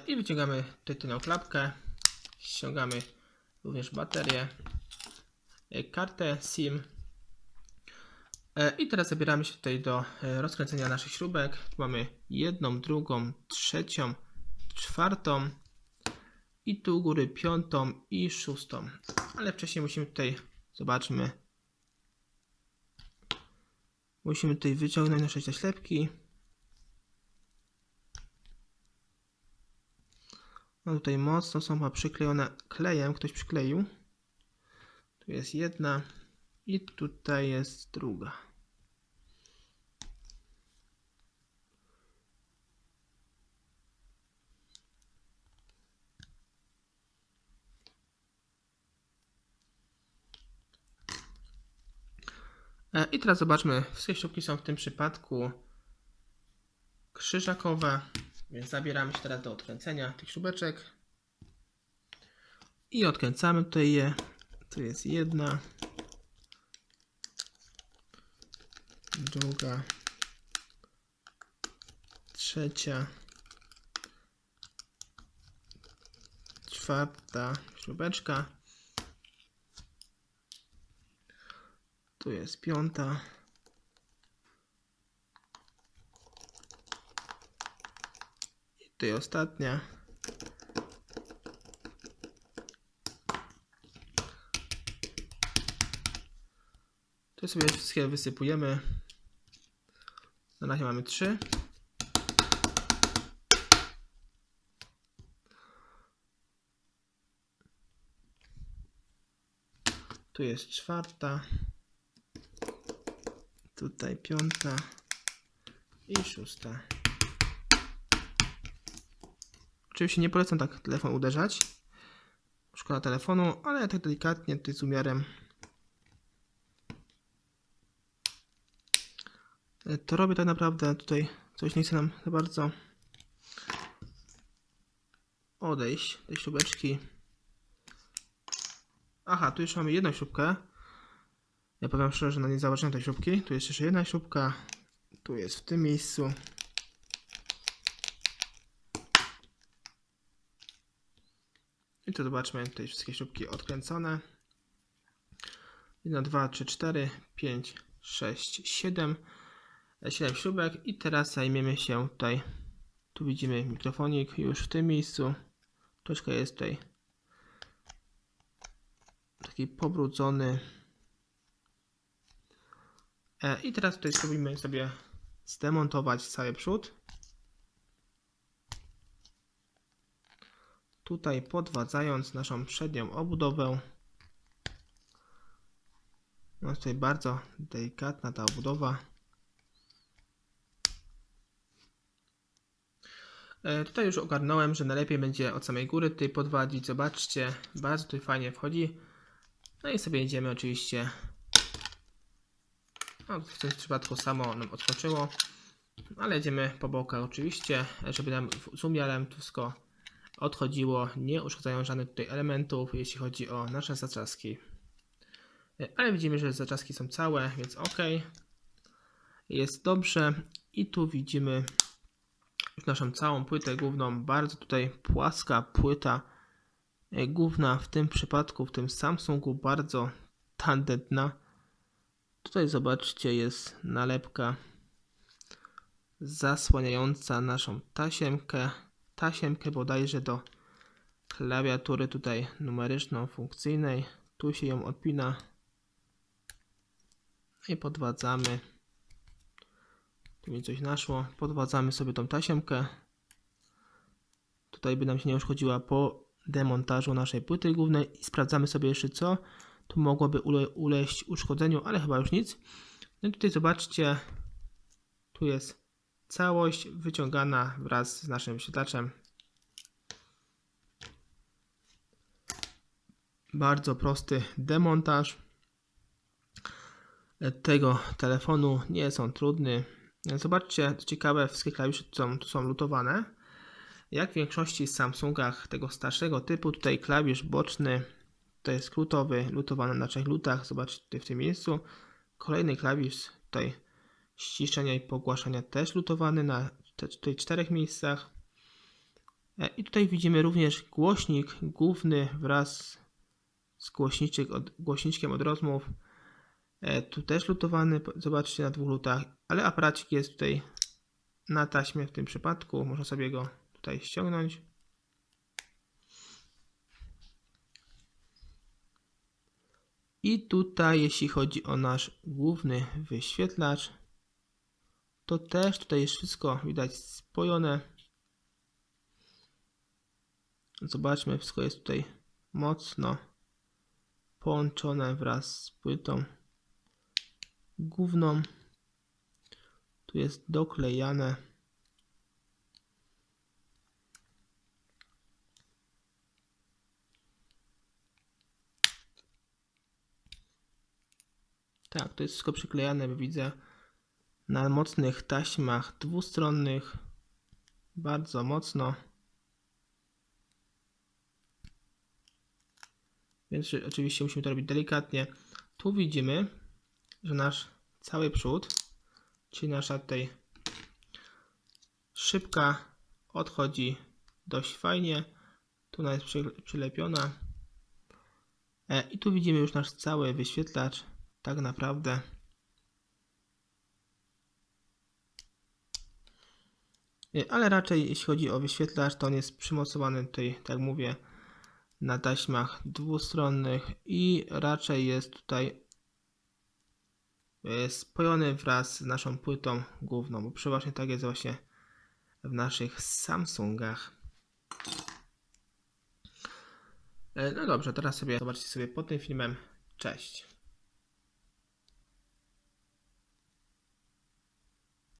I wyciągamy tutaj tylną klapkę, ściągamy również baterię, kartę SIM i teraz zabieramy się tutaj do rozkręcenia naszych śrubek. Tu mamy jedną, drugą, trzecią, czwartą i tu u góry piątą i szóstą, ale wcześniej musimy tutaj, zobaczmy, musimy tutaj wyciągnąć nasze zaślepki. No tutaj mocno są chyba przyklejone klejem, ktoś przykleił. Tu jest jedna i tutaj jest druga. I teraz zobaczmy, wszystkie śrubki są w tym przypadku krzyżakowe, więc zabieramy się teraz do odkręcenia tych śrubeczek i odkręcamy tutaj je. Tu jest jedna, druga, trzecia, czwarta śrubeczka, tu jest piąta, i tutaj ostatnia. Tu sobie wszystkie wysypujemy. Na razie mamy 3. Tu jest czwarta. Tutaj piąta i szósta. Oczywiście nie polecam tak telefon uderzać. Szkoda telefonu, ale tak delikatnie, tutaj z umiarem. To robię tak naprawdę, tutaj coś nie chce nam za bardzo odejść tej śrubeczki. Aha, tu już mamy jedną śrubkę. Ja powiem szczerze, że nie zauważyłem tej śrubki. Tu jest jeszcze jedna śrubka. Tu jest w tym miejscu. I tu zobaczmy, tutaj wszystkie śrubki odkręcone. 1, 2, 3, 4, 5, 6, 7. 7 śrubek i teraz zajmiemy się tutaj. Tu widzimy mikrofonik już w tym miejscu. Troszkę jest tutaj taki pobrudzony. I teraz tutaj spróbujmy sobie zdemontować cały przód. Tutaj podwadzając naszą przednią obudowę. No tutaj bardzo delikatna ta obudowa. Tutaj już ogarnąłem, że najlepiej będzie od samej góry tutaj podwadzić. Zobaczcie, bardzo tutaj fajnie wchodzi. No i sobie jedziemy oczywiście. No, w tym przypadku samo nam odskoczyło, ale jedziemy po bokach oczywiście, żeby nam z umiarem to wszystko odchodziło, nie uszkadzają żadnych tutaj elementów, jeśli chodzi o nasze zaczaski. Ale widzimy, że zaczaski są całe, więc ok. Jest dobrze. I tu widzimy już naszą całą płytę główną, bardzo tutaj płaska płyta główna, w tym przypadku, w tym Samsungu bardzo tandetna. Tutaj zobaczcie, jest nalepka zasłaniająca naszą tasiemkę bodajże do klawiatury tutaj numeryczno-funkcyjnej. Tu się ją odpina i podwadzamy. Tu mi coś naszło. Podwadzamy sobie tą tasiemkę. Tutaj by nam się nie uszkodziła po demontażu naszej płyty głównej i sprawdzamy sobie jeszcze, co tu mogłoby uleść uszkodzeniu, ale chyba już nic. No i tutaj zobaczcie, tu jest całość wyciągana wraz z naszym wyświetlaczem. Bardzo prosty demontaż tego telefonu, nie jest on trudny. Zobaczcie, co ciekawe, wszystkie klawisze tu są lutowane. Jak w większości Samsungach tego starszego typu, tutaj klawisz boczny to jest skrótowy, lutowany na 3 lutach. Zobaczcie tutaj w tym miejscu. Kolejny klawisz tutaj ściszenia i pogłaszania też lutowany na tutaj 4 miejscach. I tutaj widzimy również głośnik główny wraz z głośniczkiem od rozmów. Tu też lutowany, zobaczcie, na 2 lutach, ale aparacik jest tutaj na taśmie w tym przypadku. Można sobie go tutaj ściągnąć. I tutaj, jeśli chodzi o nasz główny wyświetlacz, to też tutaj jest wszystko widać spojone. Zobaczmy, wszystko jest tutaj mocno połączone wraz z płytą główną. Tu jest doklejane. Tak, to jest wszystko przyklejane, bo widzę, na mocnych taśmach dwustronnych. Bardzo mocno. Więc oczywiście musimy to robić delikatnie. Tu widzimy, że nasz cały przód, czyli nasza tutaj szybka, odchodzi dość fajnie. Tu ona jest przylepiona. I tu widzimy już nasz cały wyświetlacz. Tak naprawdę. Ale raczej jeśli chodzi o wyświetlacz, to on jest przymocowany tutaj, tak jak mówię, na taśmach dwustronnych i raczej jest tutaj spojony wraz z naszą płytą główną, bo przeważnie tak jest właśnie w naszych Samsungach. No dobrze, teraz zobaczcie sobie pod tym filmem. Cześć.